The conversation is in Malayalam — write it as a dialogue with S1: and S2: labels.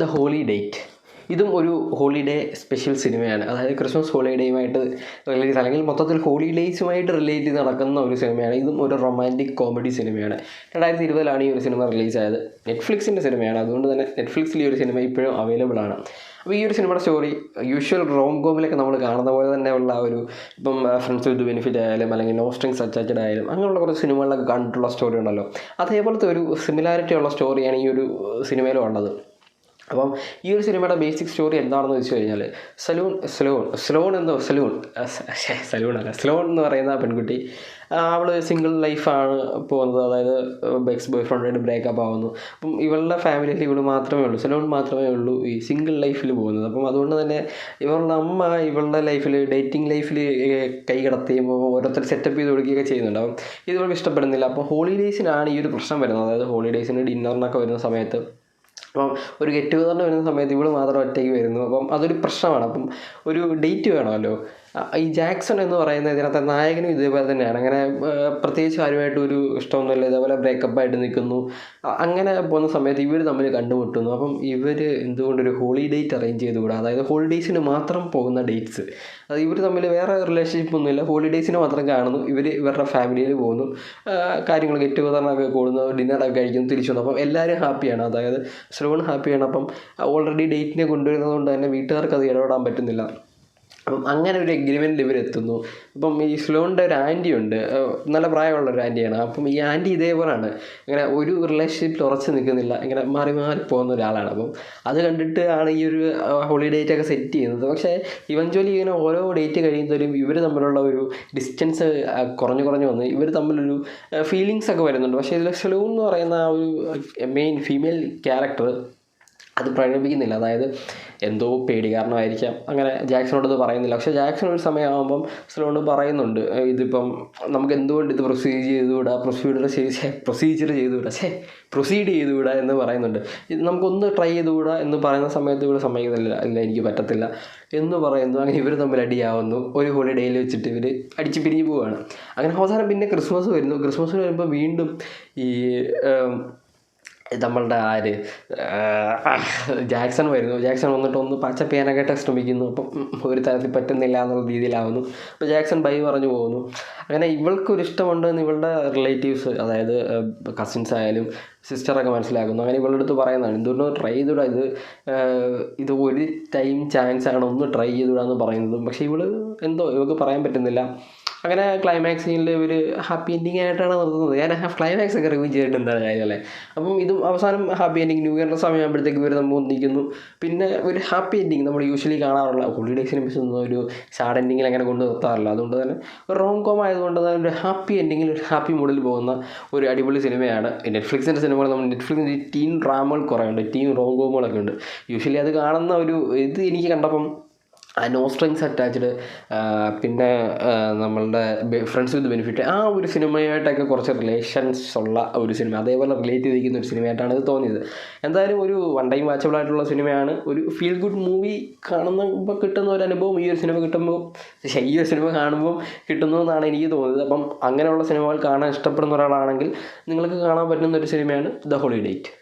S1: The holy date. ഇതും ഒരു ഹോളിഡേ സ്പെഷ്യൽ സിനിമയാണ്. അതായത് ക്രിസ്മസ് ഹോളിഡേയുമായിട്ട് റിലേറ്റ് അല്ലെങ്കിൽ മൊത്തത്തിൽ ഹോളിഡേയ്സുമായിട്ട് റിലേറ്റ് ചെയ്ത് നടക്കുന്ന ഒരു സിനിമയാണ്. ഇതും ഒരു റൊമാൻറ്റിക് കോമഡി സിനിമയാണ്. 2020 ഈ ഒരു സിനിമ റിലീസായത്. നെറ്റ്ഫ്ലിക്സിൻ്റെ സിനിമയാണ്. അതുകൊണ്ട് തന്നെ നെറ്റ്ഫ്ലിക്സിൽ ഈ ഒരു സിനിമ ഇപ്പോഴും അവൈലബിൾ ആണ്. അപ്പോൾ ഈ ഒരു സിനിമയുടെ സ്റ്റോറി യൂഷ്വൽ റോം കോമിലൊക്കെ നമ്മൾ കാണുന്ന പോലെ തന്നെ ഉള്ള ഒരു ഇപ്പം ഫ്രണ്ട്സ് വിത്ത് ബെനിഫിറ്റ് ആയാലും അല്ലെങ്കിൽ നോ സ്ട്രിങ്സ് അറ്റാച്ച്ഡ് ആയാലും അങ്ങനെയുള്ള കുറച്ച് സിനിമകളിലൊക്കെ കണ്ടിട്ടുള്ള സ്റ്റോറി ഉണ്ടല്ലോ, അതേപോലത്തെ ഒരു സിമിലാരിറ്റി ഉള്ള സ്റ്റോറിയാണ് ഈ ഒരു സിനിമയിലും ഉള്ളത്. അപ്പം ഈ ഒരു സിനിമയുടെ ബേസിക് സ്റ്റോറി എന്താണെന്ന് വെച്ച് കഴിഞ്ഞാൽ സ്ലോൺ എന്ന് പറയുന്ന പെൺകുട്ടി, അവൾ സിംഗിൾ ലൈഫാണ് പോകുന്നത്. അതായത് എക്സ് ബോയ് ഫ്രണ്ടായിട്ട് ബ്രേക്കപ്പ് ആവുന്നു. അപ്പം ഇവളുടെ ഫാമിലിയിൽ ഇവൾ മാത്രമേ ഉള്ളൂ, സലൂൺ മാത്രമേ ഉള്ളൂ ഈ സിംഗിൾ ലൈഫിൽ പോകുന്നത്. അപ്പം അതുകൊണ്ട് തന്നെ ഇവളുടെ അമ്മ ഇവളുടെ ലൈഫിൽ ഡേറ്റിംഗ് ലൈഫിൽ കൈ കടത്തുകയും ഓരോരുത്തർ സെറ്റപ്പ് ചെയ്ത് കൊടുക്കുകയൊക്കെ ചെയ്യുന്നുണ്ട്. അപ്പം ഇത് ഇവൾക്ക് ഇഷ്ടപ്പെടുന്നില്ല. അപ്പോൾ ഹോളിഡേയ്സിനാണ് ഈ ഒരു പ്രശ്നം വരുന്നത്. അതായത് ഹോളിഡേയ്സിന് ഡിന്നറിനൊക്കെ വരുന്ന സമയത്ത്, അപ്പം ഒരു ഗെറ്റ് ടുഗദറിന് വരുന്ന സമയത്ത് ഇവൾ മാത്രം ഒറ്റയ്ക്ക് വരുന്നു. അപ്പം അതൊരു പ്രശ്നമാണ്. അപ്പം ഒരു ഡേറ്റ് വേണമല്ലോ. ഈ ജാക്സൺ എന്ന് പറയുന്ന ഇതിനകത്തെ നായകനും ഇതേപോലെ തന്നെയാണ്. അങ്ങനെ പ്രത്യേകിച്ച് ആരുമായിട്ട് ഒരു ഇഷ്ടമൊന്നുമില്ല, ഇതേപോലെ ബ്രേക്കപ്പായിട്ട് നിൽക്കുന്നു. അങ്ങനെ പോകുന്ന സമയത്ത് ഇവർ തമ്മിൽ കണ്ടുമുട്ടുന്നു. അപ്പം ഇവർ എന്തുകൊണ്ടൊരു ഹോളി ഡേറ്റ് അറേഞ്ച് ചെയ്തുകൂടാ, അതായത് ഹോളിഡേയ്സിന് മാത്രം പോകുന്ന ഡേറ്റ്സ്, അത് ഇവർ തമ്മിൽ വേറെ റിലേഷൻഷിപ്പ് ഒന്നുമില്ല, ഹോളിഡേയ്സിന് മാത്രം കാണുന്നു. ഇവരുടെ ഫാമിലിയിൽ പോകുന്നു, കാര്യങ്ങൾ ഗെറ്റ് ടുഗദറിനൊക്കെ കൂടുന്നു, ഡിന്നറൊക്കെ കഴിക്കുന്നു, തിരിച്ചു വന്നു. അപ്പം എല്ലാവരും ഹാപ്പിയാണ്. അതായത് സ്ലോൺ ഹാപ്പിയാണ്. അപ്പം ഓൾറെഡി ഡേറ്റിനെ കൊണ്ടുവരുന്നത് കൊണ്ട് തന്നെ വീട്ടുകാർക്ക് അത് ഇടപെടാൻ പറ്റുന്നില്ല. അപ്പം അങ്ങനെ ഒരു എഗ്രിമെൻറ്റിൽ ഇവരെത്തുന്നു. അപ്പം ഈ സ്ലോണിൻ്റെ ഒരു ആൻറ്റി ഉണ്ട്, നല്ല പ്രായമുള്ള ഒരു ആൻറ്റിയാണ്. അപ്പം ഈ ആൻറ്റി ഇതേപോലെയാണ്, ഇങ്ങനെ ഒരു റിലേഷൻഷിപ്പിൽ ഉറച്ചു നിൽക്കുന്നില്ല, ഇങ്ങനെ മാറി മാറി പോകുന്ന ഒരാളാണ്. അപ്പം അത് കണ്ടിട്ട് ആണ് ഈ ഒരു ഹോളിഡേറ്റൊക്കെ സെറ്റ് ചെയ്യുന്നത്. പക്ഷേ ഇവഞ്ച്വലി ഇങ്ങനെ ഓരോ ഡേറ്റ് കഴിയുന്നവരും ഇവർ തമ്മിലുള്ള ഒരു ഡിസ്റ്റൻസ് കുറഞ്ഞു വന്ന് ഇവർ തമ്മിലൊരു ഫീലിങ്സ് ഒക്കെ വരുന്നുണ്ട്. പക്ഷേ ഇതിൽ സ്ലോൺ എന്ന് പറയുന്ന ആ ഒരു മെയിൻ ഫീമെയിൽ ക്യാരക്ടർ അത് പ്രകടിപ്പിക്കുന്നില്ല. അതായത് എന്തോ പേടി കാരണമായിരിക്കാം അങ്ങനെ ജാക്സണോട് ഇത് പറയുന്നില്ല. പക്ഷേ ജാക്സൺ ഒരു സമയമാകുമ്പം സ്ലോൺ പറയുന്നുണ്ട്, ഇതിപ്പം നമുക്ക് എന്തുകൊണ്ട് ഇത് പ്രൊസീഡ് ചെയ്തുകൂടാ എന്ന് പറയുന്നുണ്ട്. ഇത് നമുക്കൊന്ന് ട്രൈ ചെയ്തുകൂടാ എന്ന് പറയുന്ന സമയത്ത് ഇവിടെ സമ്മതിക്കുന്നില്ല, ഇല്ല എനിക്ക് പറ്റത്തില്ല എന്ന് പറയുന്നു. അങ്ങനെ ഇവർ തമ്മിൽ അടിയാവുന്നു. ഒരു ഹോളിഡേയിൽ വെച്ചിട്ട് ഇവർ അടിച്ച് പിരിഞ്ഞ് പോവുകയാണ്. അങ്ങനെ അവസാനം പിന്നെ ക്രിസ്മസ് വരുന്നു. ക്രിസ്മസിന് വരുമ്പോൾ വീണ്ടും ഈ നമ്മളുടെ ജാക്സൺ വരുന്നു. ജാക്സൺ വന്നിട്ട് ഒന്ന് പച്ചപ്പ് ചെയ്യാനൊക്കെ ശ്രമിക്കുന്നു. അപ്പം ഒരു തരത്തിൽ പറ്റുന്നില്ല എന്നുള്ള രീതിയിലാവുന്നു. അപ്പോൾ ജാക്സൺ ബൈ പറഞ്ഞു പോകുന്നു. അങ്ങനെ ഇവൾക്കൊരു ഇഷ്ടമുണ്ടെന്ന് ഇവളുടെ റിലേറ്റീവ്സ്, അതായത് കസിൻസ് ആയാലും സിസ്റ്ററൊക്കെ മനസ്സിലാക്കുന്നു. അങ്ങനെ ഇവളുടെ അടുത്ത് പറയുന്നതാണ്, എന്തുകൊണ്ടോ ട്രൈ ചെയ്തുകൂടാ, ഇത് ഒരു ടൈം ചാൻസ് ആണ്, ഒന്ന് ട്രൈ ചെയ്തുകൂടാന്ന് പറയുന്നതും. പക്ഷേ ഇവൾക്ക് പറയാൻ പറ്റുന്നില്ല. അങ്ങനെ ക്ലൈമാക്സ് സീനിൽ ഇവർ ഹാപ്പി എൻഡിങ് ആയിട്ടാണ് നിർത്തുന്നത്. ഞാൻ ക്ലൈമാക്സ് ഒക്കെ റിവ്യൂ ചെയ്തിട്ട് എന്താണ് കാര്യമല്ലേ. അപ്പം ഇതും അവസാനം ഹാപ്പി എൻഡിങ്, ന്യൂ ഇയറിൻ്റെ സമയമാകുമ്പോഴത്തേക്ക് ഇവർ നമ്മൾ ഒന്നിക്കുന്നു. പിന്നെ ഒരു ഹാപ്പി എൻഡിങ് നമ്മൾ യൂഷ്വലി കാണാറുള്ള ഹോളിഡേ സിനിമസ് ഒന്നും ഒരു സാഡ് എൻഡിങ്ങിൽ അങ്ങനെ കൊണ്ട് നിർത്താറില്ല. അതുകൊണ്ട് തന്നെ ഒരു റോം കോം ആയതുകൊണ്ട് തന്നെ ഒരു ഹാപ്പി എൻഡിങ്ങിൽ ഒരു ഹാപ്പി മൂഡിൽ പോകുന്ന ഒരു അടിപൊളി സിനിമയാണ്. നെറ്റ്ഫ്ലിക്സിൻ്റെ സിനിമകൾ നമ്മൾ നെറ്റ്ഫ്ലിക്സിൻ്റെ ടീൻ ഡ്രാമകൾ കുറേ ഉണ്ട്, ടീൻ റോം കോമുകളൊക്കെ ഉണ്ട്. യൂഷ്വലി അത് കാണുന്ന ഒരു ഇത് എനിക്ക് കണ്ടപ്പം നോ സ്ട്രിങ്സ് അറ്റാച്ച്ഡ്, പിന്നെ നമ്മളുടെ ഫ്രണ്ട്സ് വിത്ത് ബെനിഫിറ്റ്, ആ ഒരു സിനിമയായിട്ടൊക്കെ കുറച്ച് റിലേഷൻസ് ഉള്ള ഒരു സിനിമ, അതേപോലെ റിലേറ്റ് ചെയ്തിരിക്കുന്ന ഒരു സിനിമയായിട്ടാണ് ഇത് തോന്നിയത്. എന്തായാലും ഒരു വൺ ടൈം വാച്ചബിൾ ആയിട്ടുള്ള സിനിമയാണ്. ഒരു ഫീൽ ഗുഡ് മൂവി കാണുമ്പോൾ കിട്ടുന്ന ഒരു അനുഭവം ഈ ഒരു സിനിമ കാണുമ്പോൾ കിട്ടുന്നു എന്നാണ് എനിക്ക് തോന്നിയത്. അപ്പം അങ്ങനെയുള്ള സിനിമകൾ കാണാൻ ഇഷ്ടപ്പെടുന്ന ഒരാളാണെങ്കിൽ നിങ്ങൾക്ക് കാണാൻ പറ്റുന്ന ഒരു സിനിമയാണ് ദ ഹോളി ഡേറ്റ്.